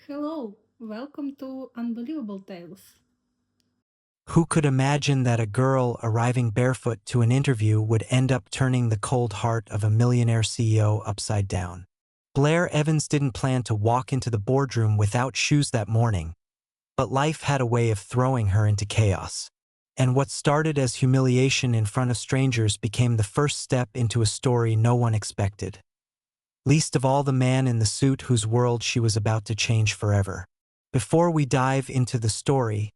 Hello, welcome to Unbelievable Tales. Who could imagine that a girl arriving barefoot to an interview would end up turning the cold heart of a millionaire CEO upside down? Blair Evans didn't plan to walk into the boardroom without shoes that morning, but life had a way of throwing her into chaos. And what started as humiliation in front of strangers became the first step into a story no one expected. Least of all the man in the suit whose world she was about to change forever. Before we dive into the story,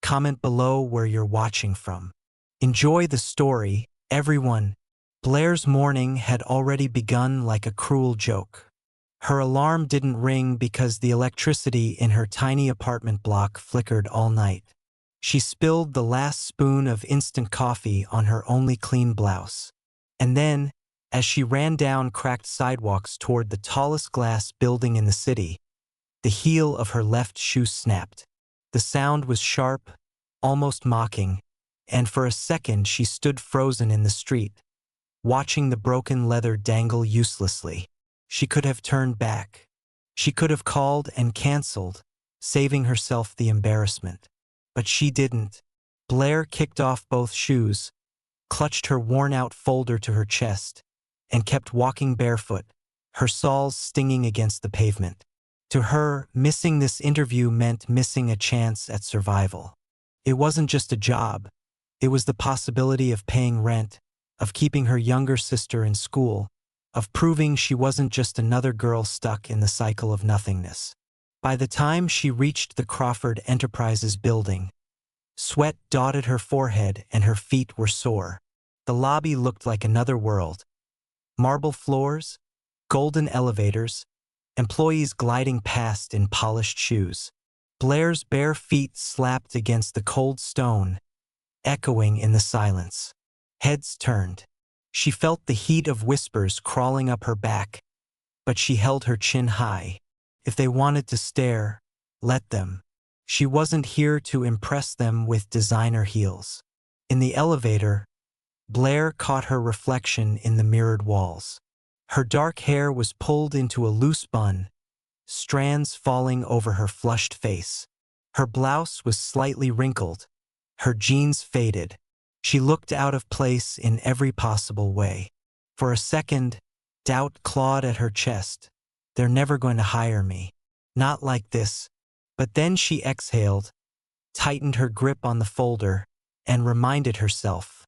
comment below where you're watching from. Enjoy the story, everyone. Blair's morning had already begun like a cruel joke. Her alarm didn't ring because the electricity in her tiny apartment block flickered all night. She spilled the last spoon of instant coffee on her only clean blouse. And then, as she ran down cracked sidewalks toward the tallest glass building in the city, the heel of her left shoe snapped. The sound was sharp, almost mocking, and for a second she stood frozen in the street, watching the broken leather dangle uselessly. She could have turned back. She could have called and canceled, saving herself the embarrassment. But she didn't. Blair kicked off both shoes, clutched her worn-out folder to her chest, and kept walking barefoot, her soles stinging against the pavement. To her, missing this interview meant missing a chance at survival. It wasn't just a job. It was the possibility of paying rent, of keeping her younger sister in school, of proving she wasn't just another girl stuck in the cycle of nothingness. By the time she reached the Crawford Enterprises building, sweat dotted her forehead and her feet were sore. The lobby looked like another world. Marble floors, golden elevators, employees gliding past in polished shoes. Blair's bare feet slapped against the cold stone, echoing in the silence. Heads turned. She felt the heat of whispers crawling up her back, but she held her chin high. If they wanted to stare, let them. She wasn't here to impress them with designer heels. In the elevator, Blair caught her reflection in the mirrored walls. Her dark hair was pulled into a loose bun, strands falling over her flushed face. Her blouse was slightly wrinkled, her jeans faded. She looked out of place in every possible way. For a second, doubt clawed at her chest. They're never going to hire me. Not like this. But then she exhaled, tightened her grip on the folder, and reminded herself,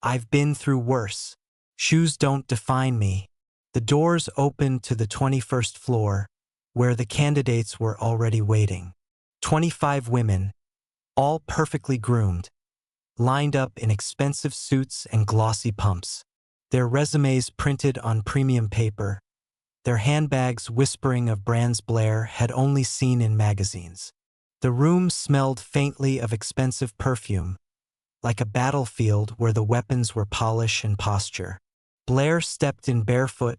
I've been through worse. Shoes don't define me. The doors opened to the 21st floor, where the candidates were already waiting. 25 women, all perfectly groomed, lined up in expensive suits and glossy pumps, their resumes printed on premium paper, their handbags whispering of brands Blair had only seen in magazines. The room smelled faintly of expensive perfume, like a battlefield where the weapons were polish and posture. Blair stepped in barefoot,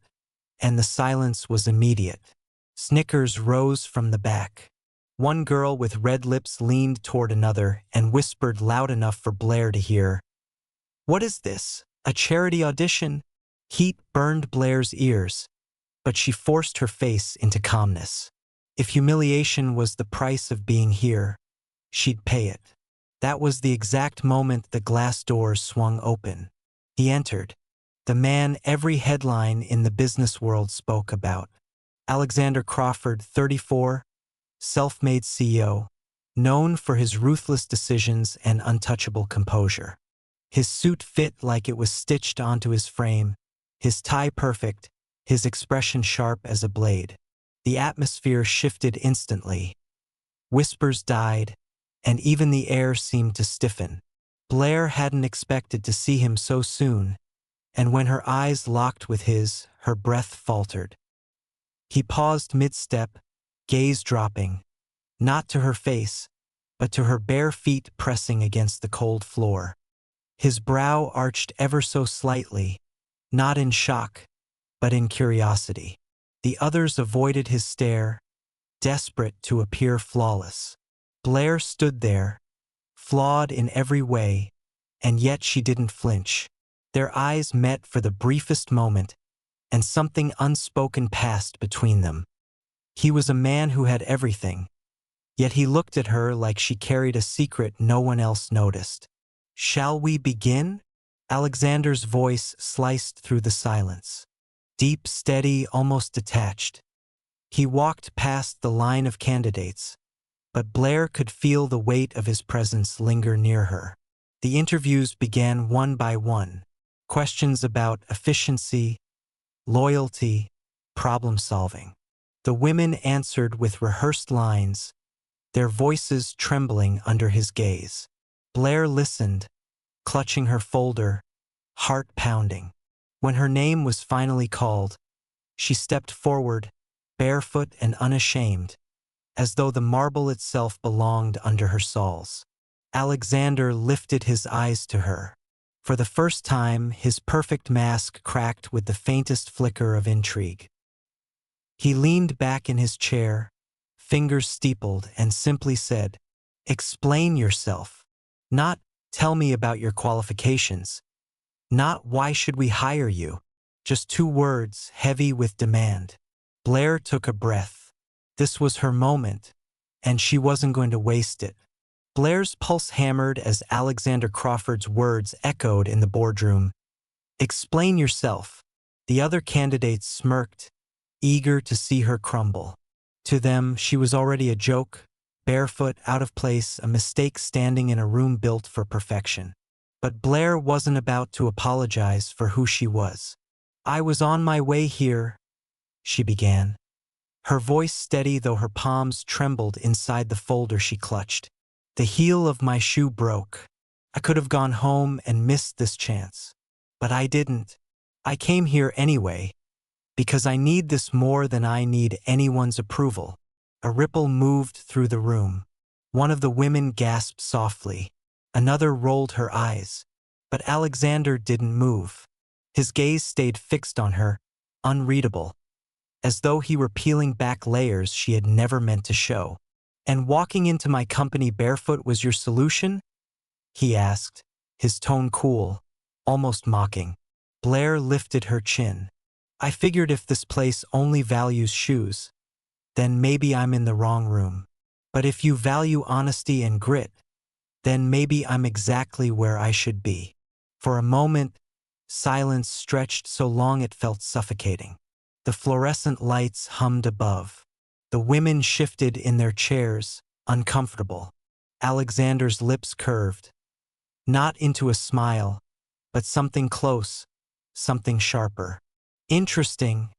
and the silence was immediate. Snickers rose from the back. One girl with red lips leaned toward another and whispered loud enough for Blair to hear. What is this? A charity audition? Heat burned Blair's ears, but she forced her face into calmness. If humiliation was the price of being here, she'd pay it. That was the exact moment the glass doors swung open. He entered, the man every headline in the business world spoke about. Alexander Crawford, 34, self-made CEO, known for his ruthless decisions and untouchable composure. His suit fit like it was stitched onto his frame, his tie perfect, his expression sharp as a blade. The atmosphere shifted instantly. Whispers died, and even the air seemed to stiffen. Blair hadn't expected to see him so soon, and when her eyes locked with his, her breath faltered. He paused mid-step, gaze dropping, not to her face, but to her bare feet pressing against the cold floor. His brow arched ever so slightly, not in shock, but in curiosity. The others avoided his stare, desperate to appear flawless. Blair stood there, flawed in every way, and yet she didn't flinch. Their eyes met for the briefest moment, and something unspoken passed between them. He was a man who had everything, yet he looked at her like she carried a secret no one else noticed. "Shall we begin?" Alexander's voice sliced through the silence. Deep, steady, almost detached. He walked past the line of candidates, but Blair could feel the weight of his presence linger near her. The interviews began one by one. Questions about efficiency, loyalty, problem-solving. The women answered with rehearsed lines, their voices trembling under his gaze. Blair listened, clutching her folder, heart pounding. When her name was finally called, she stepped forward, barefoot and unashamed, as though the marble itself belonged under her soles. Alexander lifted his eyes to her. For the first time, his perfect mask cracked with the faintest flicker of intrigue. He leaned back in his chair, fingers steepled, and simply said, "Explain yourself. Not, tell me about your qualifications. Not, why should we hire you?" Just two words, heavy with demand. Blair took a breath. This was her moment, and she wasn't going to waste it. Blair's pulse hammered as Alexander Crawford's words echoed in the boardroom. "Explain yourself." The other candidates smirked, eager to see her crumble. To them, she was already a joke, barefoot, out of place, a mistake standing in a room built for perfection. But Blair wasn't about to apologize for who she was. "I was on my way here," she began, her voice steady though her palms trembled inside the folder she clutched. "The heel of my shoe broke. I could have gone home and missed this chance. But I didn't. I came here anyway, because I need this more than I need anyone's approval." A ripple moved through the room. One of the women gasped softly. Another rolled her eyes. But Alexander didn't move. His gaze stayed fixed on her, unreadable, as though he were peeling back layers she had never meant to show. "And walking into my company barefoot was your solution?" he asked, his tone cool, almost mocking. Blair lifted her chin. "I figured if this place only values shoes, then maybe I'm in the wrong room. But if you value honesty and grit, then maybe I'm exactly where I should be." For a moment, silence stretched so long it felt suffocating. The fluorescent lights hummed above. The women shifted in their chairs, uncomfortable. Alexander's lips curved. Not into a smile, but something close, something sharper. "Interesting,"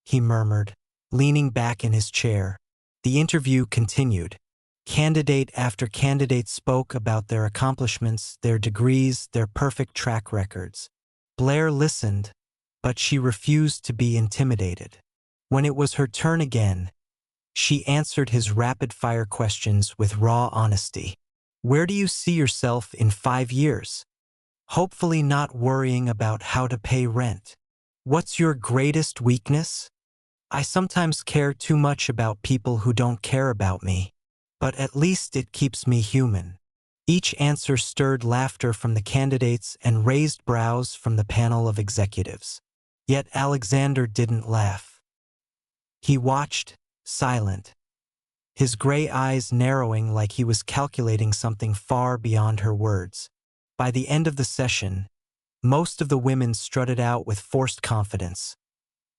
he murmured, leaning back in his chair. The interview continued. Candidate after candidate spoke about their accomplishments, their degrees, their perfect track records. Blair listened, but she refused to be intimidated. When it was her turn again, she answered his rapid-fire questions with raw honesty. "Where do you see yourself in 5 years? Hopefully not worrying about how to pay rent. What's your greatest weakness?" "I sometimes care too much about people who don't care about me. But at least it keeps me human." Each answer stirred laughter from the candidates and raised brows from the panel of executives. Yet Alexander didn't laugh. He watched, silent, his gray eyes narrowing like he was calculating something far beyond her words. By the end of the session, most of the women strutted out with forced confidence,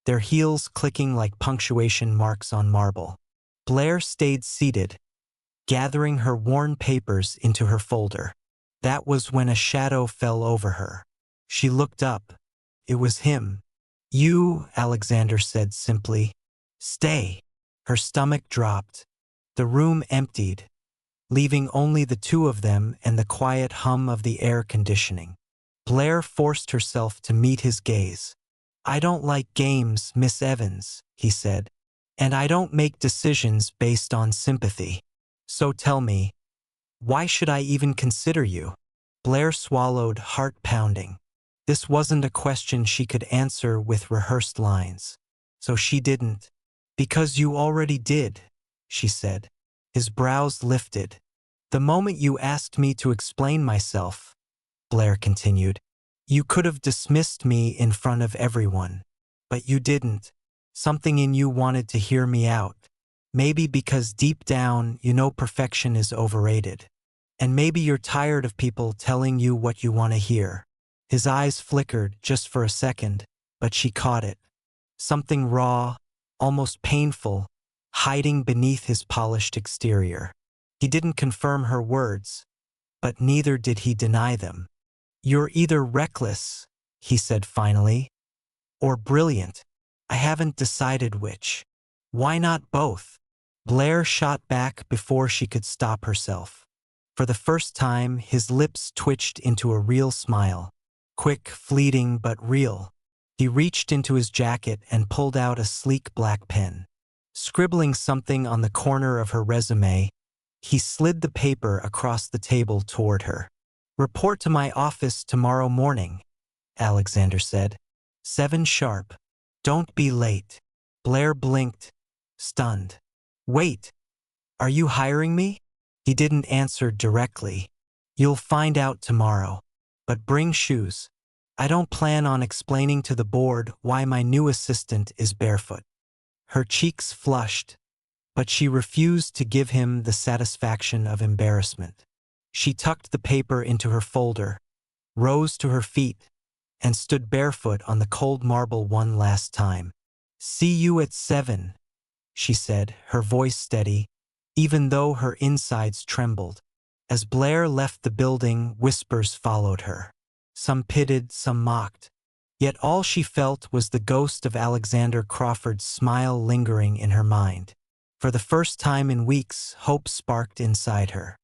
their heels clicking like punctuation marks on marble. Blair stayed seated, gathering her worn papers into her folder. That was when a shadow fell over her. She looked up. It was him. "You," Alexander said simply. "Stay." Her stomach dropped. The room emptied, leaving only the two of them and the quiet hum of the air conditioning. Blair forced herself to meet his gaze. "I don't like games, Miss Evans," he said. "And I don't make decisions based on sympathy. So tell me, why should I even consider you?" Blair swallowed, heart pounding. This wasn't a question she could answer with rehearsed lines. So she didn't. "Because you already did," she said. His brows lifted. "The moment you asked me to explain myself," Blair continued, "you could have dismissed me in front of everyone. But you didn't. Something in you wanted to hear me out. Maybe because deep down you know perfection is overrated. And maybe you're tired of people telling you what you want to hear. His eyes flickered just for a second, but she caught it. Something raw, almost painful, hiding beneath his polished exterior. He didn't confirm her words, but neither did he deny them. "You're either reckless," he said finally, "or brilliant. I haven't decided which." "Why not both?" Blair shot back before she could stop herself. For the first time, his lips twitched into a real smile. Quick, fleeting, but real. He reached into his jacket and pulled out a sleek black pen. Scribbling something on the corner of her resume, he slid the paper across the table toward her. "Report to my office tomorrow morning," Alexander said. "7 sharp. Don't be late." Blair blinked, stunned. "Wait, are you hiring me?" He didn't answer directly. "You'll find out tomorrow. But bring shoes. I don't plan on explaining to the board why my new assistant is barefoot." Her cheeks flushed, but she refused to give him the satisfaction of embarrassment. She tucked the paper into her folder, rose to her feet, and stood barefoot on the cold marble one last time. "See you at 7, she said, her voice steady, even though her insides trembled. As Blair left the building, whispers followed her. Some pitied, some mocked. Yet all she felt was the ghost of Alexander Crawford's smile lingering in her mind. For the first time in weeks, hope sparked inside her.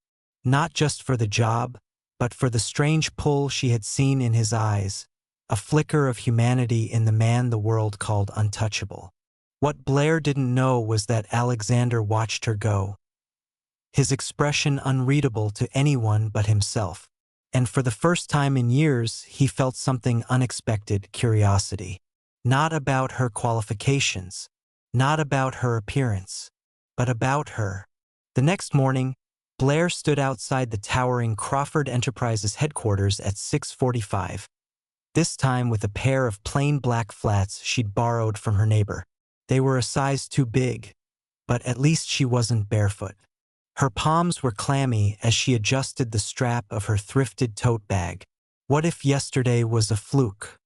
Not just for the job, but for the strange pull she had seen in his eyes, a flicker of humanity in the man the world called untouchable. What Blair didn't know was that Alexander watched her go, his expression unreadable to anyone but himself. And for the first time in years, he felt something unexpected: curiosity. Not about her qualifications, not about her appearance, but about her. The next morning, Blair stood outside the towering Crawford Enterprises headquarters at 6:45, this time with a pair of plain black flats she'd borrowed from her neighbor. They were a size too big, but at least she wasn't barefoot. Her palms were clammy as she adjusted the strap of her thrifted tote bag. What if yesterday was a fluke?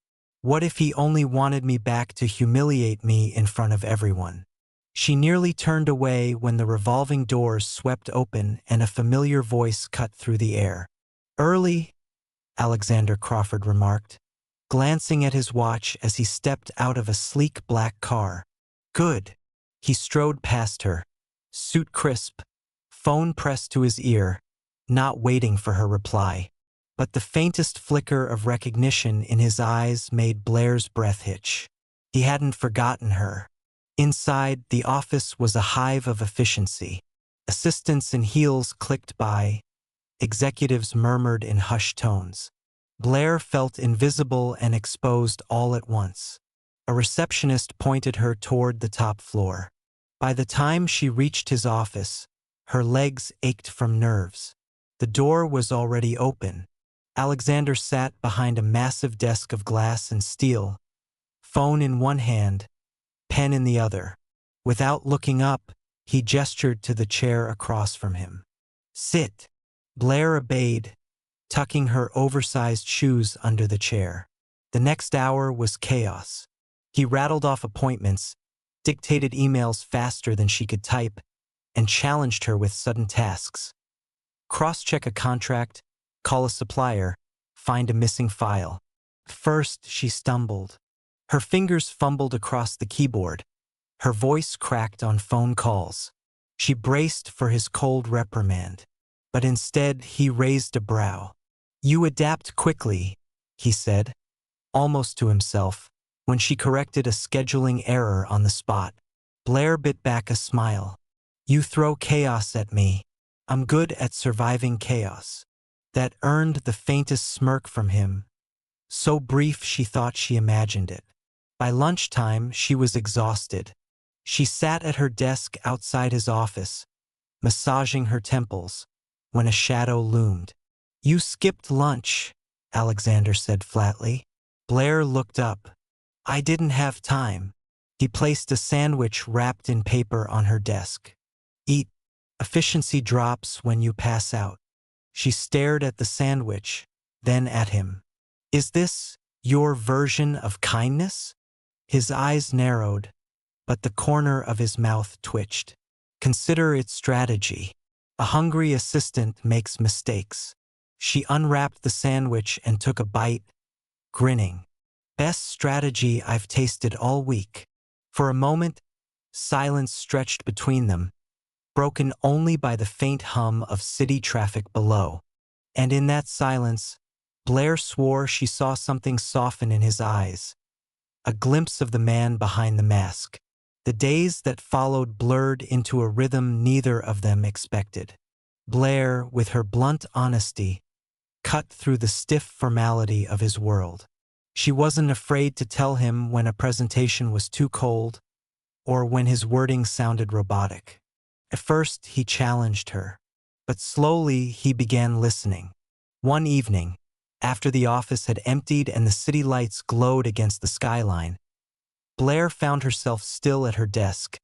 What if he only wanted me back to humiliate me in front of everyone? She nearly turned away when the revolving doors swept open and a familiar voice cut through the air. "Early," Alexander Crawford remarked, glancing at his watch as he stepped out of a sleek black car. "Good." He strode past her, suit crisp, phone pressed to his ear, not waiting for her reply. But the faintest flicker of recognition in his eyes made Blair's breath hitch. He hadn't forgotten her. Inside, the office was a hive of efficiency. Assistants in heels clicked by. Executives murmured in hushed tones. Blair felt invisible and exposed all at once. A receptionist pointed her toward the top floor. By the time she reached his office, her legs ached from nerves. The door was already open. Alexander sat behind a massive desk of glass and steel, phone in one hand, pen in the other. Without looking up, he gestured to the chair across from him. "Sit." Blair obeyed, tucking her oversized shoes under the chair. The next hour was chaos. He rattled off appointments, dictated emails faster than she could type, and challenged her with sudden tasks. Cross-check a contract, call a supplier, find a missing file. First, she stumbled. Her fingers fumbled across the keyboard. Her voice cracked on phone calls. She braced for his cold reprimand. But instead, he raised a brow. "You adapt quickly," he said, almost to himself, when she corrected a scheduling error on the spot. Blair bit back a smile. "You throw chaos at me. I'm good at surviving chaos." That earned the faintest smirk from him, so brief she thought she imagined it. By lunchtime, she was exhausted. She sat at her desk outside his office, massaging her temples, when a shadow loomed. "You skipped lunch," Alexander said flatly. Blair looked up. "I didn't have time." He placed a sandwich wrapped in paper on her desk. Eat. Efficiency drops when you pass out. She stared at the sandwich, then at him. Is this your version of kindness? His eyes narrowed, but the corner of his mouth twitched. Consider its strategy. A hungry assistant makes mistakes. She unwrapped the sandwich and took a bite, grinning. Best strategy I've tasted all week. For a moment, silence stretched between them, broken only by the faint hum of city traffic below. And in that silence, Blair swore she saw something soften in his eyes, a glimpse of the man behind the mask. The days that followed blurred into a rhythm neither of them expected. Blair, with her blunt honesty, cut through the stiff formality of his world. She wasn't afraid to tell him when a presentation was too cold or when his wording sounded robotic. At first, he challenged her, but slowly he began listening. One evening, after the office had emptied and the city lights glowed against the skyline, Blair found herself still at her desk,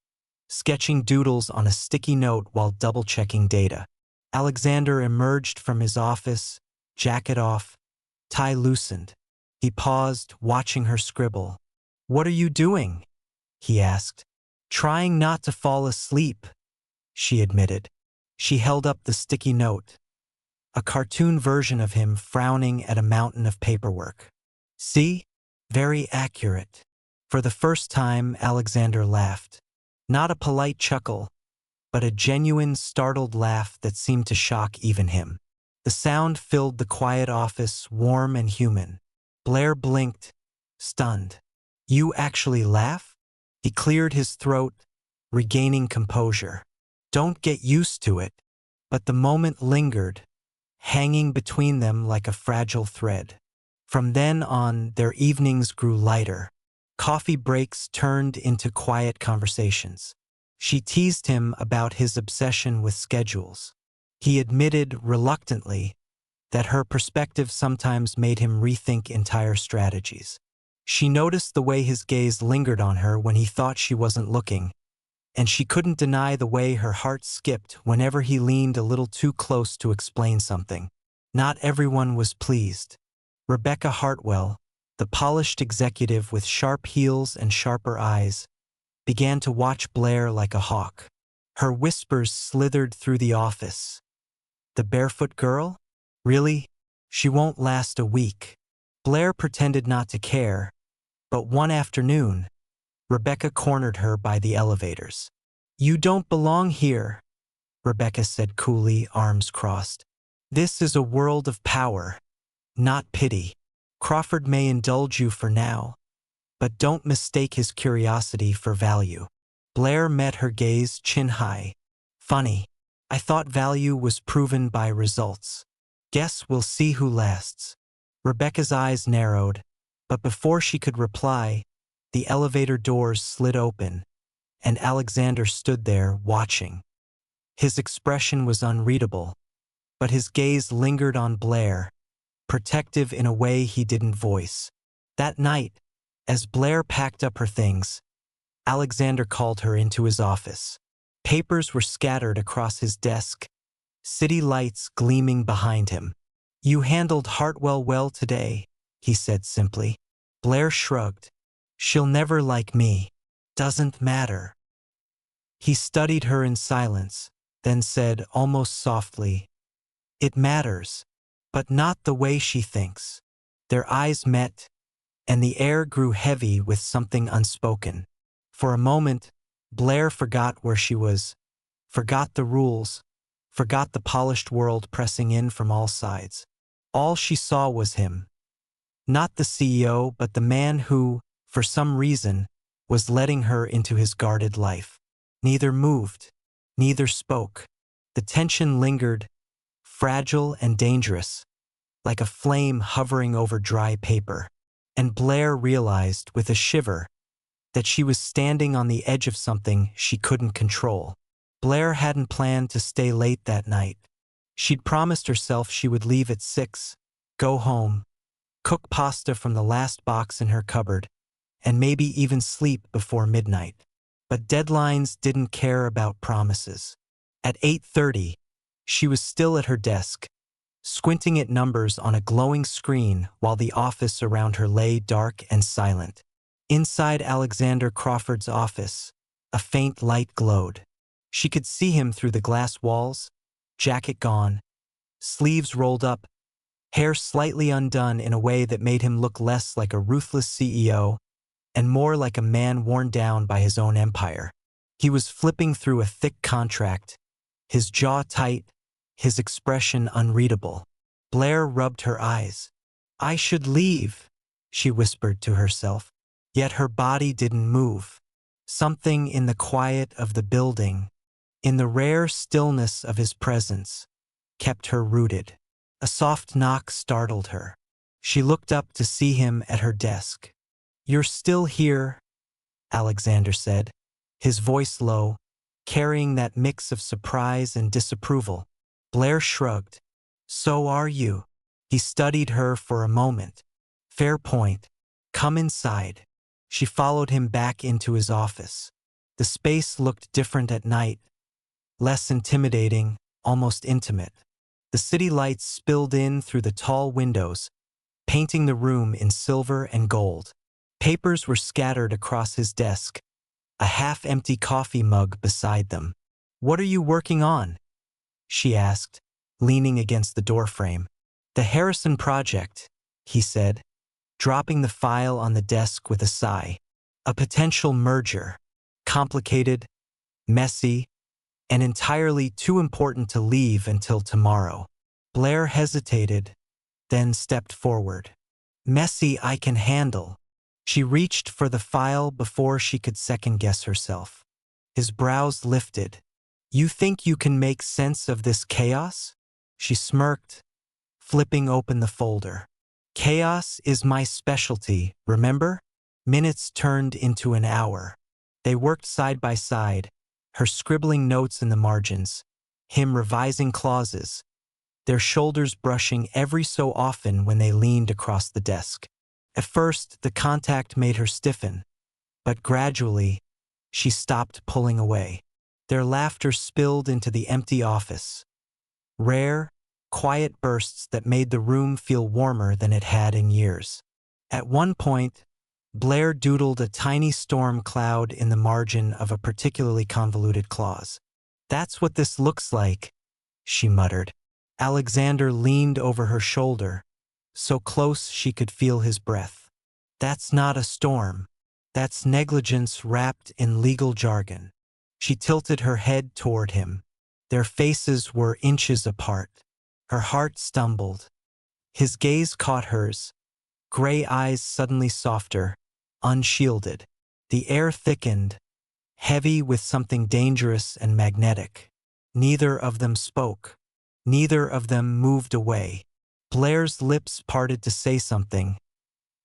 sketching doodles on a sticky note while double-checking data. Alexander emerged from his office, jacket off, tie loosened. He paused, watching her scribble. "What are you doing?" he asked. "Trying not to fall asleep," she admitted. She held up the sticky note, a cartoon version of him frowning at a mountain of paperwork. "See? Very accurate." For the first time, Alexander laughed. Not a polite chuckle, but a genuine, startled laugh that seemed to shock even him. The sound filled the quiet office, warm and human. Blair blinked, stunned. "You actually laugh?" He cleared his throat, regaining composure. "Don't get used to it." But the moment lingered, hanging between them like a fragile thread. From then on, their evenings grew lighter. Coffee breaks turned into quiet conversations. She teased him about his obsession with schedules. He admitted reluctantly that her perspective sometimes made him rethink entire strategies. She noticed the way his gaze lingered on her when he thought she wasn't looking, and she couldn't deny the way her heart skipped whenever he leaned a little too close to explain something. Not everyone was pleased. Rebecca Hartwell, the polished executive with sharp heels and sharper eyes, began to watch Blair like a hawk. Her whispers slithered through the office. "The barefoot girl? Really? She won't last a week." Blair pretended not to care, but one afternoon, Rebecca cornered her by the elevators. "You don't belong here," Rebecca said coolly, arms crossed. "This is a world of power, not pity. Crawford may indulge you for now, but don't mistake his curiosity for value." Blair met her gaze chin high. "Funny. I thought value was proven by results. Guess we'll see who lasts." Rebecca's eyes narrowed, but before she could reply, the elevator doors slid open, and Alexander stood there watching. His expression was unreadable, but his gaze lingered on Blair, protective in a way he didn't voice. That night, as Blair packed up her things, Alexander called her into his office. Papers were scattered across his desk, city lights gleaming behind him. "You handled Hartwell well today," he said simply. Blair shrugged. "She'll never like me. Doesn't matter." He studied her in silence, then said almost softly, "It matters, but not the way she thinks." Their eyes met, and the air grew heavy with something unspoken. For a moment, Blair forgot where she was, forgot the rules, forgot the polished world pressing in from all sides. All she saw was him. Not the CEO, but the man who, for some reason, was letting her into his guarded life. Neither moved, neither spoke. The tension lingered, fragile and dangerous, like a flame hovering over dry paper. And Blair realized, with a shiver, that she was standing on the edge of something she couldn't control. Blair hadn't planned to stay late that night. She'd promised herself she would leave at 6, go home, cook pasta from the last box in her cupboard, and maybe even sleep before midnight. But deadlines didn't care about promises. At 8:30, she was still at her desk, squinting at numbers on a glowing screen while the office around her lay dark and silent. Inside Alexander Crawford's office, a faint light glowed. She could see him through the glass walls, jacket gone, sleeves rolled up, hair slightly undone in a way that made him look less like a ruthless CEO and more like a man worn down by his own empire. He was flipping through a thick contract, his jaw tight, his expression unreadable. Blair rubbed her eyes. "I should leave," she whispered to herself. Yet her body didn't move. Something in the quiet of the building, in the rare stillness of his presence, kept her rooted. A soft knock startled her. She looked up to see him at her desk. "You're still here," Alexander said, his voice low, carrying that mix of surprise and disapproval. Blair shrugged. "So are you." He studied her for a moment. "Fair point. Come inside." She followed him back into his office. The space looked different at night, less intimidating, almost intimate. The city lights spilled in through the tall windows, painting the room in silver and gold. Papers were scattered across his desk, a half-empty coffee mug beside them. "What are you working on?" she asked, leaning against the doorframe. "The Harrison Project," he said, dropping the file on the desk with a sigh. "A potential merger. Complicated, messy, and entirely too important to leave until tomorrow." Blair hesitated, then stepped forward. "Messy I can handle." She reached for the file before she could second-guess herself. His brows lifted. "You think you can make sense of this chaos?" She smirked, flipping open the folder. "Chaos is my specialty, remember?" Minutes turned into an hour. They worked side by side, her scribbling notes in the margins, him revising clauses, their shoulders brushing every so often when they leaned across the desk. At first, the contact made her stiffen, but gradually, she stopped pulling away. Their laughter spilled into the empty office. Rare, quiet bursts that made the room feel warmer than it had in years. At one point, Blair doodled a tiny storm cloud in the margin of a particularly convoluted clause. "That's what this looks like," she muttered. Alexander leaned over her shoulder, so close she could feel his breath. "That's not a storm. That's negligence wrapped in legal jargon." She tilted her head toward him. Their faces were inches apart. Her heart stumbled. His gaze caught hers, gray eyes suddenly softer, unshielded. The air thickened, heavy with something dangerous and magnetic. Neither of them spoke. Neither of them moved away. Blair's lips parted to say something,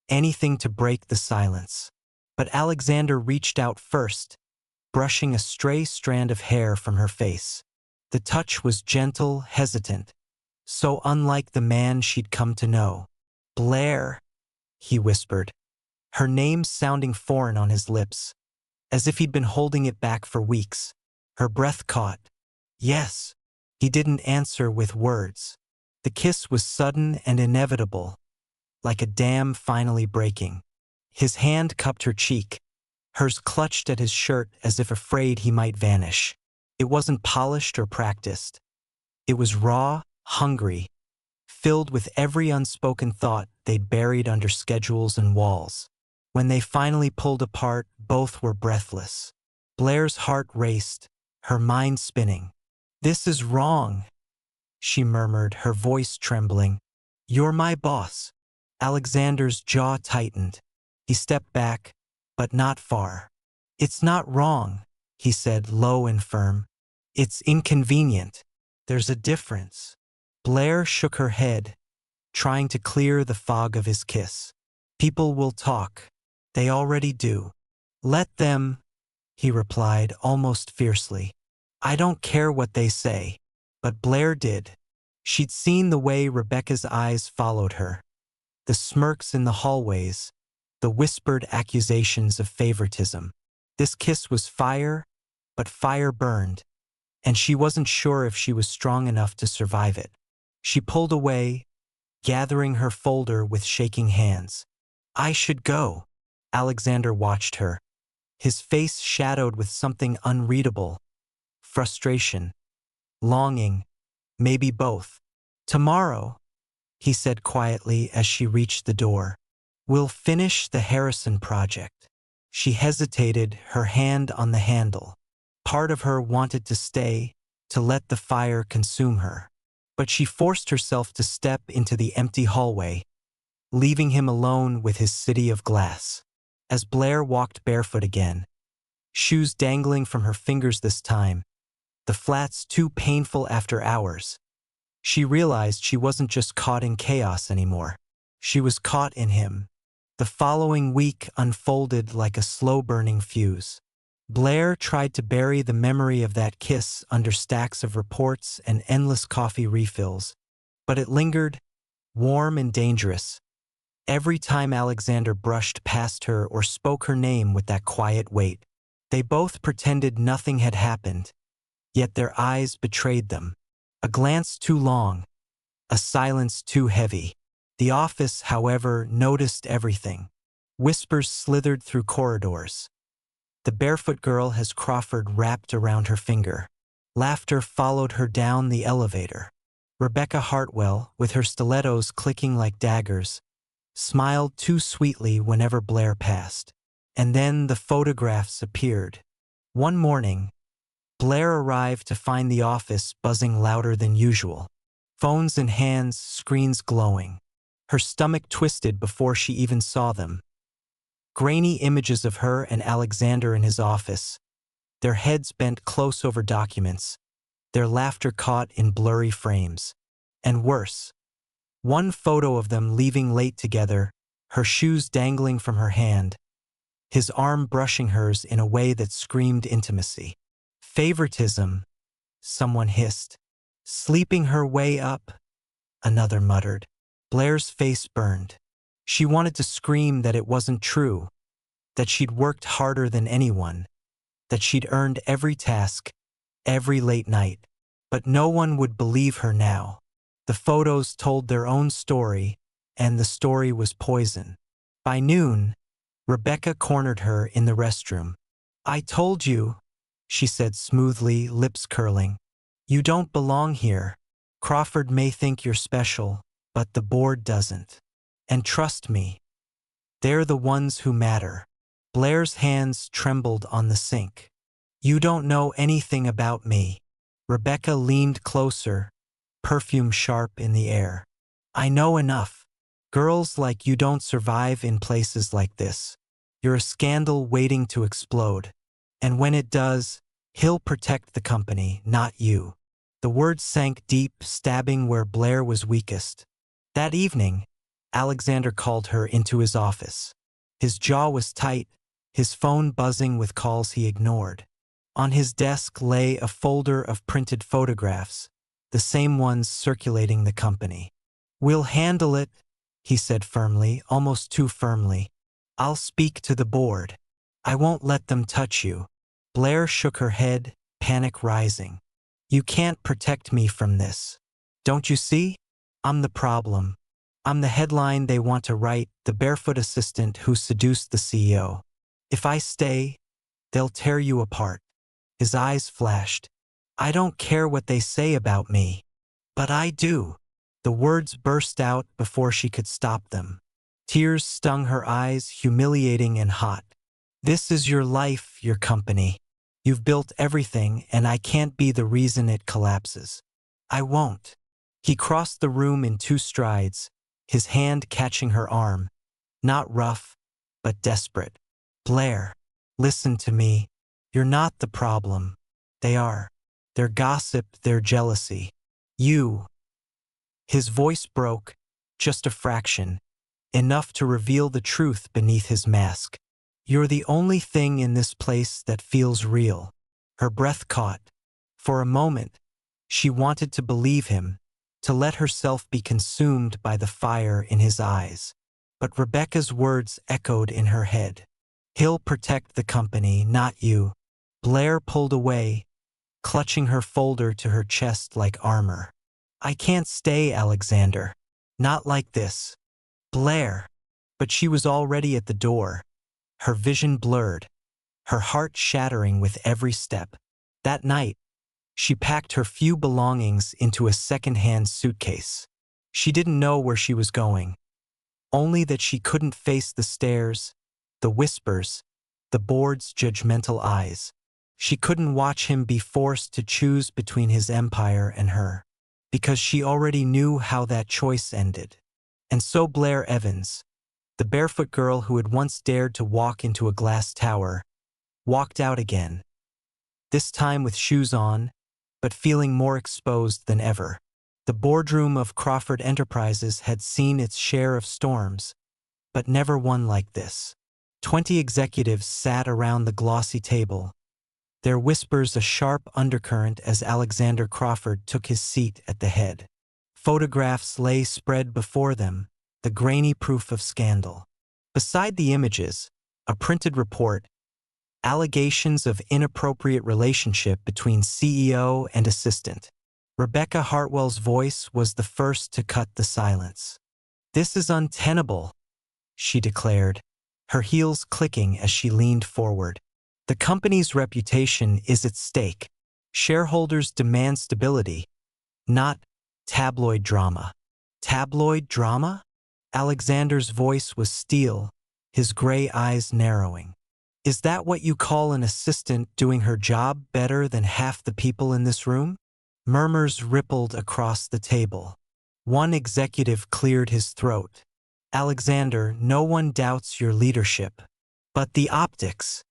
anything to break the silence. But Alexander reached out first, brushing a stray strand of hair from her face. The touch was gentle, hesitant, so unlike the man she'd come to know. "Blair," he whispered, her name sounding foreign on his lips, as if he'd been holding it back for weeks. Her breath caught. "Yes." He didn't answer with words. The kiss was sudden and inevitable, like a dam finally breaking. His hand cupped her cheek, hers clutched at his shirt as if afraid he might vanish. It wasn't polished or practiced. It was raw, hungry, filled with every unspoken thought they'd buried under schedules and walls. When they finally pulled apart, both were breathless. Blair's heart raced, her mind spinning. "This is wrong," she murmured, her voice trembling. "You're my boss." Alexander's jaw tightened. He stepped back, but not far. "It's not wrong," he said, low and firm. "It's inconvenient. There's a difference." Blair shook her head, trying to clear the fog of his kiss. "People will talk. They already do." "Let them," he replied, almost fiercely. "I don't care what they say." But Blair did. She'd seen the way Rebecca's eyes followed her, the smirks in the hallways, the whispered accusations of favoritism. This kiss was fire, but fire burned, and she wasn't sure if she was strong enough to survive it. She pulled away, gathering her folder with shaking hands. I should go. Alexander watched her, his face shadowed with something unreadable. Frustration, longing, maybe both. Tomorrow, he said quietly as she reached the door, we'll finish the Harrison project. She hesitated, her hand on the handle. Part of her wanted to stay, to let the fire consume her. But she forced herself to step into the empty hallway, leaving him alone with his city of glass. As Blair walked barefoot again, shoes dangling from her fingers this time, the flats too painful after hours, she realized she wasn't just caught in chaos anymore. She was caught in him. The following week unfolded like a slow-burning fuse. Blair tried to bury the memory of that kiss under stacks of reports and endless coffee refills, but it lingered, warm and dangerous. Every time Alexander brushed past her or spoke her name with that quiet weight, they both pretended nothing had happened, yet their eyes betrayed them. A glance too long, a silence too heavy. The office, however, noticed everything. Whispers slithered through corridors. The barefoot girl has Crawford wrapped around her finger. Laughter followed her down the elevator. Rebecca Hartwell, with her stilettos clicking like daggers, smiled too sweetly whenever Blair passed. And then the photographs appeared. One morning, Blair arrived to find the office buzzing louder than usual. Phones in hands, screens glowing. Her stomach twisted before she even saw them. Grainy images of her and Alexander in his office, their heads bent close over documents, their laughter caught in blurry frames. And worse, one photo of them leaving late together, her shoes dangling from her hand, his arm brushing hers in a way that screamed intimacy. Favoritism, someone hissed. Sleeping her way up, another muttered. Blair's face burned. She wanted to scream that it wasn't true, that she'd worked harder than anyone, that she'd earned every task, every late night. But no one would believe her now. The photos told their own story, and the story was poison. By noon, Rebecca cornered her in the restroom. I told you, she said smoothly, lips curling. You don't belong here. Crawford may think you're special, but the board doesn't. And trust me, they're the ones who matter. Blair's hands trembled on the sink. You don't know anything about me. Rebecca leaned closer, perfume sharp in the air. I know enough. Girls like you don't survive in places like this. You're a scandal waiting to explode. And when it does, he'll protect the company, not you. The words sank deep, stabbing where Blair was weakest. That evening, Alexander called her into his office. His jaw was tight, his phone buzzing with calls he ignored. On his desk lay a folder of printed photographs, the same ones circulating the company. We'll handle it, he said firmly, almost too firmly. I'll speak to the board. I won't let them touch you. Blair shook her head, panic rising. You can't protect me from this. Don't you see? I'm the problem. I'm the headline they want to write, the barefoot assistant who seduced the CEO. If I stay, they'll tear you apart. His eyes flashed. I don't care what they say about me. But I do. The words burst out before she could stop them. Tears stung her eyes, humiliating and hot. This is your life, your company. You've built everything, and I can't be the reason it collapses. I won't. He crossed the room in 2 strides, his hand catching her arm. Not rough, but desperate. Blair, listen to me. You're not the problem. They are. Their gossip, their jealousy. You. His voice broke, just a fraction, enough to reveal the truth beneath his mask. You're the only thing in this place that feels real. Her breath caught. For a moment, she wanted to believe him, to let herself be consumed by the fire in his eyes. but Rebecca's words echoed in her head. He'll protect the company, not you. Blair pulled away, clutching her folder to her chest like armor. I can't stay, Alexander. Not like this. Blair. But she was already at the door, her vision blurred, her heart shattering with every step. That night, she packed her few belongings into a second-hand suitcase. She didn't know where she was going, only that she couldn't face the stares, the whispers, the board's judgmental eyes. She couldn't watch him be forced to choose between his empire and her, because she already knew how that choice ended. And so Blair Evans, the barefoot girl who had once dared to walk into a glass tower, walked out again, this time with shoes on, but feeling more exposed than ever. The boardroom of Crawford Enterprises had seen its share of storms, but never one like this. 20 executives sat around the glossy table, their whispers a sharp undercurrent as Alexander Crawford took his seat at the head. Photographs lay spread before them, the grainy proof of scandal. Beside the images, a printed report, allegations of inappropriate relationship between CEO and assistant. Rebecca Hartwell's voice was the first to cut the silence. This is untenable, she declared, her heels clicking as she leaned forward. The company's reputation is at stake. Shareholders demand stability, not tabloid drama. Tabloid drama? Alexander's voice was steel, his gray eyes narrowing. Is that what you call an assistant doing her job better than half the people in this room? Murmurs rippled across the table. One executive cleared his throat. Alexander, no one doubts your leadership. But the optics.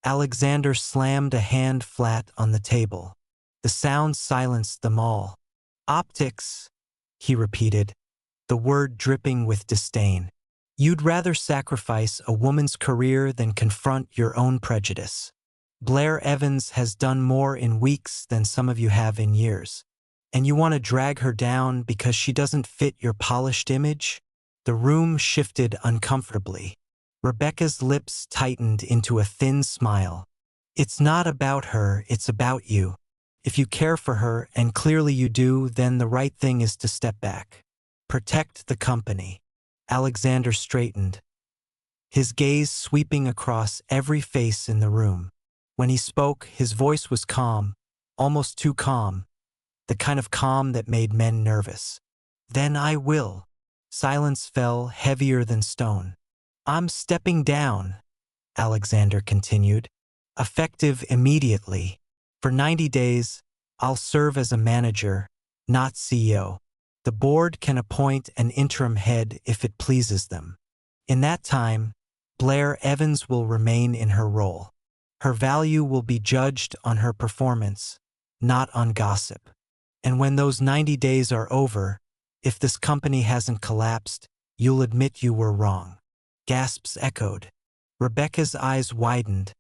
Alexander slammed a hand flat on the table. The sound silenced them all. Optics, he repeated, the word dripping with disdain. You'd rather sacrifice a woman's career than confront your own prejudice. Blair Evans has done more in weeks than some of you have in years. And you want to drag her down because she doesn't fit your polished image? The room shifted uncomfortably. Rebecca's lips tightened into a thin smile. It's not about her, it's about you. If you care for her, and clearly you do, then the right thing is to step back. Protect the company. Alexander straightened, his gaze sweeping across every face in the room. When he spoke, his voice was calm, almost too calm, the kind of calm that made men nervous. Then I will. Silence fell heavier than stone. I'm stepping down, Alexander continued, effective immediately. For 90 days, I'll serve as a manager, not CEO. The board can appoint an interim head if it pleases them. In that time, Blair Evans will remain in her role. Her value will be judged on her performance, not on gossip. And when those 90 days are over, if this company hasn't collapsed, you'll admit you were wrong. Gasps echoed. Rebecca's eyes widened,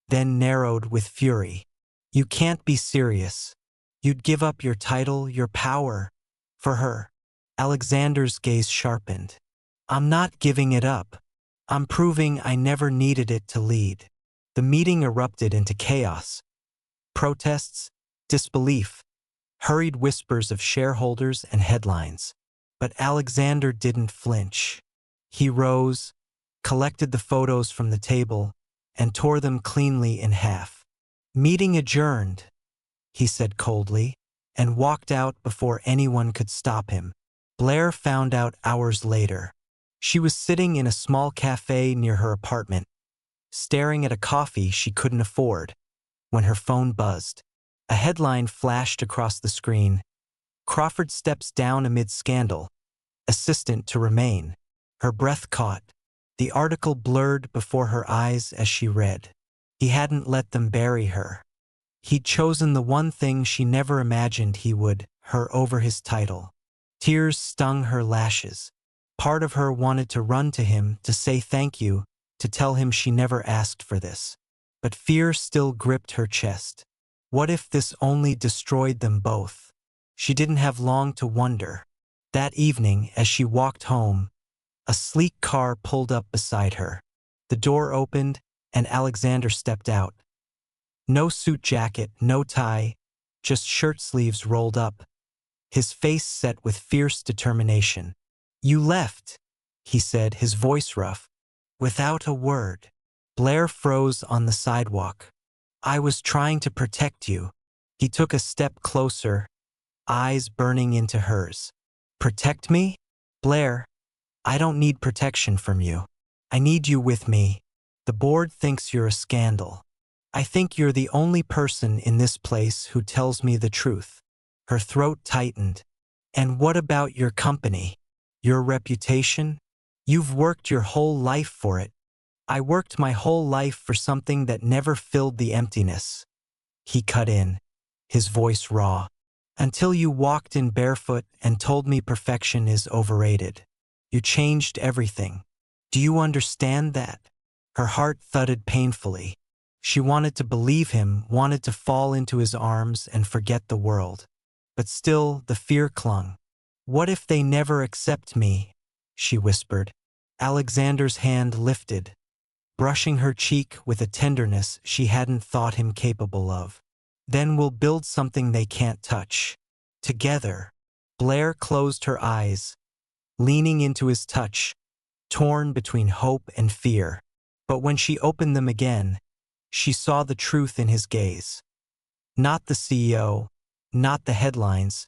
then narrowed with fury. You can't be serious. You'd give up your title, your power, for her. Alexander's gaze sharpened. I'm not giving it up. I'm proving I never needed it to lead. The meeting erupted into chaos. Protests, disbelief, hurried whispers of shareholders and headlines. But Alexander didn't flinch. He rose, collected the photos from the table, and tore them cleanly in half. Meeting adjourned, he said coldly, and walked out before anyone could stop him. Blair found out hours later. She was sitting in a small cafe near her apartment, staring at a coffee she couldn't afford, when her phone buzzed. A headline flashed across the screen. Crawford steps down amid scandal. Assistant to remain. Her breath caught. The article blurred before her eyes as she read. He hadn't let them bury her. He'd chosen the one thing she never imagined he would, her over his title. Tears stung her lashes. Part of her wanted to run to him, to say thank you, to tell him she never asked for this. But fear still gripped her chest. What if this only destroyed them both? She didn't have long to wonder. That evening, as she walked home, A sleek car pulled up beside her. The door opened, and Alexander stepped out. No suit jacket, no tie, just shirt sleeves rolled up, his face set with fierce determination. "You left," he said, his voice rough, "without a word." Blair froze on the sidewalk. "I was trying to protect you." He took a step closer, eyes burning into hers. "Protect me? Blair, I don't need protection from you. I need you with me. The board thinks you're a scandal. I think you're the only person in this place who tells me the truth." Her throat tightened. "And what about your company? Your reputation? You've worked your whole life for it." "I worked my whole life for something that never filled the emptiness," he cut in, his voice raw, "until you walked in barefoot and told me perfection is overrated. You changed everything. Do you understand that?" Her heart thudded painfully. She wanted to believe him, wanted to fall into his arms and forget the world. But still, the fear clung. "What if they never accept me?" she whispered. Alexander's hand lifted, brushing her cheek with a tenderness she hadn't thought him capable of. "Then we'll build something they can't touch. Together." Blair closed her eyes, leaning into his touch, torn between hope and fear. But when she opened them again, she saw the truth in his gaze. Not the CEO, not the headlines,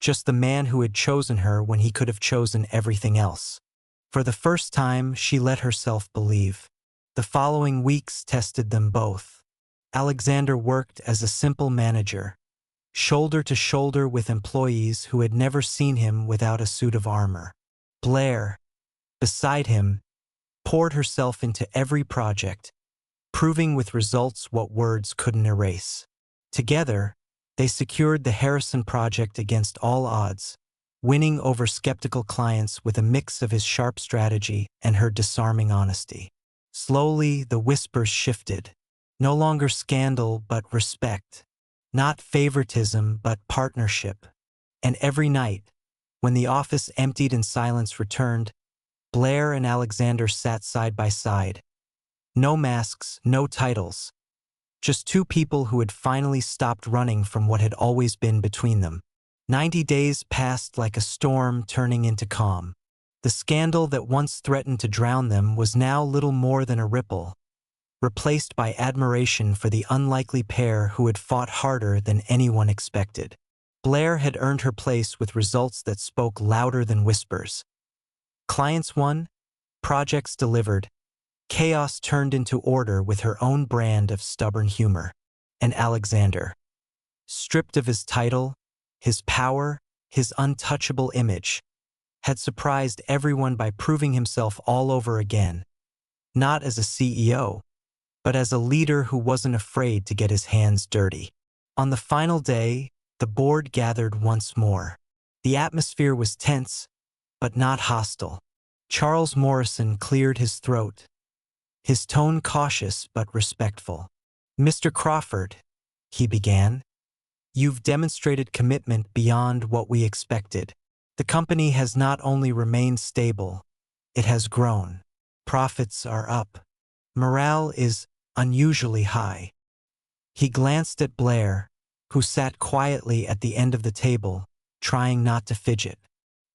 just the man who had chosen her when he could have chosen everything else. For the first time, she let herself believe. The following weeks tested them both. Alexander worked as a simple manager, shoulder to shoulder with employees who had never seen him without a suit of armor. Blair, beside him, poured herself into every project, proving with results what words couldn't erase. Together, they secured the Harrison project against all odds, winning over skeptical clients with a mix of his sharp strategy and her disarming honesty. Slowly, the whispers shifted. No longer scandal, but respect. Not favoritism, but partnership. And every night, when the office emptied and silence returned, Blair and Alexander sat side by side. No masks, no titles. Just two people who had finally stopped running from what had always been between them. 90 days passed like a storm turning into calm. The scandal that once threatened to drown them was now little more than a ripple, replaced by admiration for the unlikely pair who had fought harder than anyone expected. Blair had earned her place with results that spoke louder than whispers. Clients won, projects delivered, chaos turned into order with her own brand of stubborn humor. And Alexander, stripped of his title, his power, his untouchable image, had surprised everyone by proving himself all over again, not as a CEO, but as a leader who wasn't afraid to get his hands dirty. On the final day, the board gathered once more. The atmosphere was tense, but not hostile. Charles Morrison cleared his throat, his tone cautious but respectful. "Mr. Crawford," he began, "you've demonstrated commitment beyond what we expected. The company has not only remained stable, it has grown. Profits are up. Morale is unusually high." He glanced at Blair, who sat quietly at the end of the table, trying not to fidget.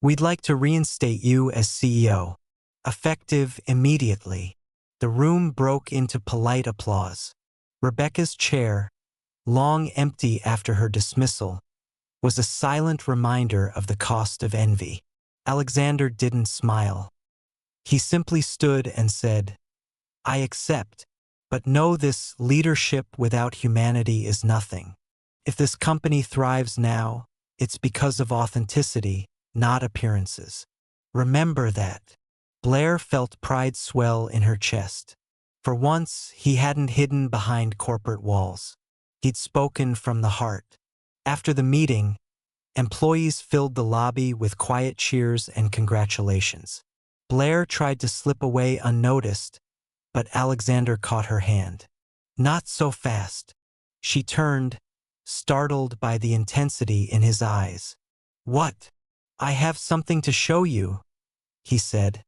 "We'd like to reinstate you as CEO, effective immediately." The room broke into polite applause. Rebecca's chair, long empty after her dismissal, was a silent reminder of the cost of envy. Alexander didn't smile. He simply stood and said, "I accept, but know this: leadership without humanity is nothing. If this company thrives now, it's because of authenticity, not appearances. Remember that." Blair felt pride swell in her chest. For once, he hadn't hidden behind corporate walls. He'd spoken from the heart. After the meeting, employees filled the lobby with quiet cheers and congratulations. Blair tried to slip away unnoticed, but Alexander caught her hand. "Not so fast." She turned, startled by the intensity in his eyes. "What?" "I have something to show you," he said.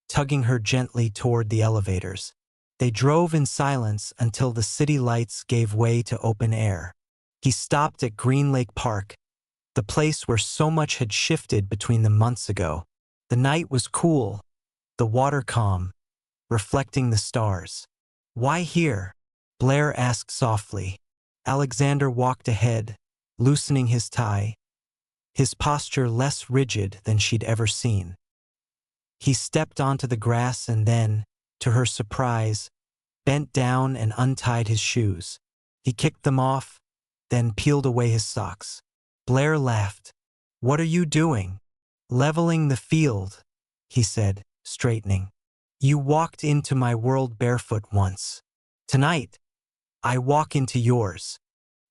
tugging her gently toward the elevators. They drove in silence until the city lights gave way to open air. He stopped at Green Lake Park, the place where so much had shifted between them months ago. The night was cool, the water calm, reflecting the stars. "Why here?" Blair asked softly. Alexander walked ahead, loosening his tie, his posture less rigid than she'd ever seen. He stepped onto the grass and then, to her surprise, bent down and untied his shoes. He kicked them off, then peeled away his socks. Blair laughed. "What are you doing?" "Leveling the field," he said, straightening. "You walked into my world barefoot once. Tonight, I walk into yours."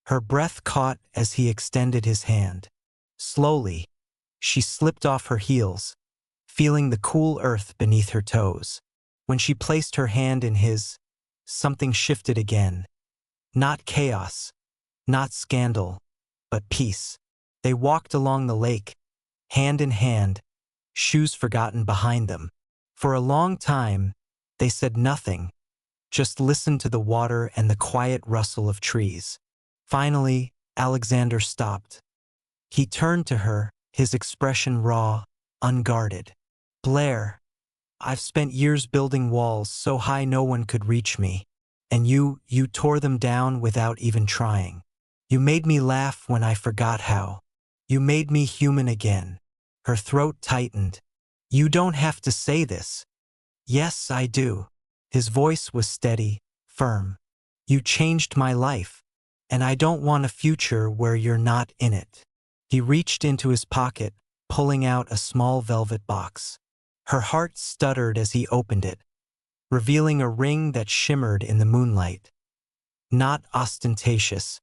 Her breath caught as he extended his hand. Slowly, she slipped off her heels, feeling the cool earth beneath her toes. When she placed her hand in his, something shifted again. Not chaos, not scandal, but peace. They walked along the lake, hand in hand, shoes forgotten behind them. For a long time, they said nothing, just listened to the water and the quiet rustle of trees. Finally, Alexander stopped. He turned to her, his expression raw, unguarded. "Blair, I've spent years building walls so high no one could reach me. And you tore them down without even trying. You made me laugh when I forgot how. You made me human again." Her throat tightened. "You don't have to say this." "Yes, I do." His voice was steady, firm. "You changed my life, and I don't want a future where you're not in it." He reached into his pocket, pulling out a small velvet box. Her heart stuttered as he opened it, revealing a ring that shimmered in the moonlight. Not ostentatious,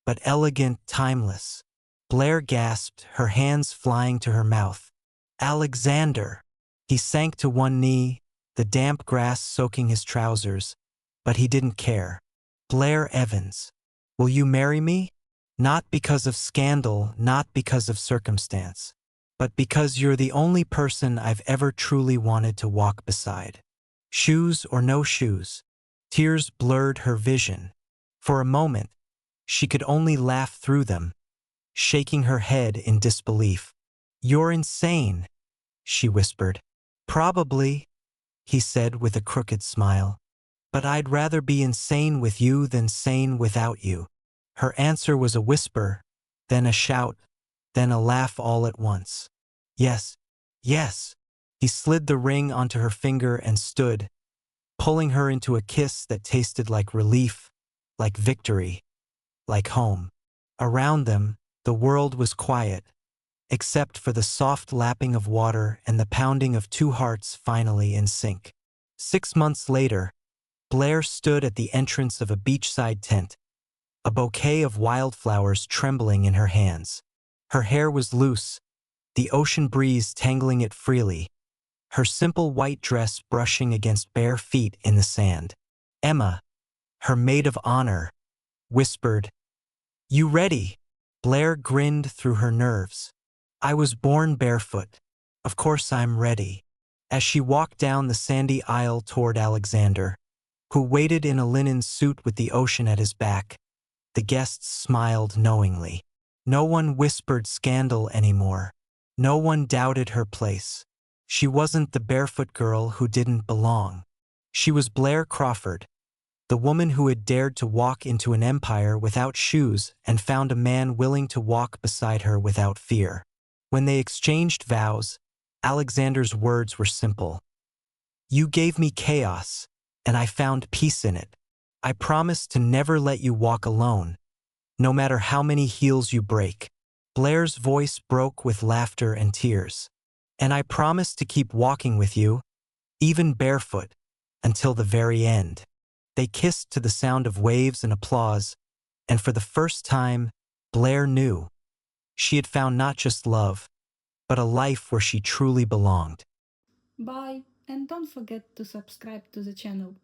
but elegant, timeless. Blair gasped, her hands flying to her mouth. "Alexander!" He sank to one knee, the damp grass soaking his trousers, but he didn't care. "Blair Evans, will you marry me? Not because of scandal, not because of circumstance, but because you're the only person I've ever truly wanted to walk beside." Shoes or no shoes, tears blurred her vision. For a moment, she could only laugh through them, shaking her head in disbelief. "You're insane," she whispered. "Probably," he said with a crooked smile. "But I'd rather be insane with you than sane without you." Her answer was a whisper, then a shout, then a laugh all at once. "Yes, yes." He slid the ring onto her finger and stood, pulling her into a kiss that tasted like relief, like victory, like home. Around them, the world was quiet, except for the soft lapping of water and the pounding of two hearts finally in sync. 6 months later, Blair stood at the entrance of a beachside tent, a bouquet of wildflowers trembling in her hands. Her hair was loose, the ocean breeze tangling it freely, her simple white dress brushing against bare feet in the sand. Emma, her maid of honor, whispered, "You ready?" Blair grinned through her nerves. "I was born barefoot. Of course I'm ready." As she walked down the sandy aisle toward Alexander, who waited in a linen suit with the ocean at his back, the guests smiled knowingly. No one whispered scandal anymore. No one doubted her place. She wasn't the barefoot girl who didn't belong. She was Blair Crawford, the woman who had dared to walk into an empire without shoes and found a man willing to walk beside her without fear. When they exchanged vows, Alexander's words were simple. "You gave me chaos, and I found peace in it. I promise to never let you walk alone, no matter how many heels you break." Blair's voice broke with laughter and tears. "And I promise to keep walking with you, even barefoot, until the very end." They kissed to the sound of waves and applause, and for the first time, Blair knew. She had found not just love, but a life where she truly belonged. Bye, and don't forget to subscribe to the channel.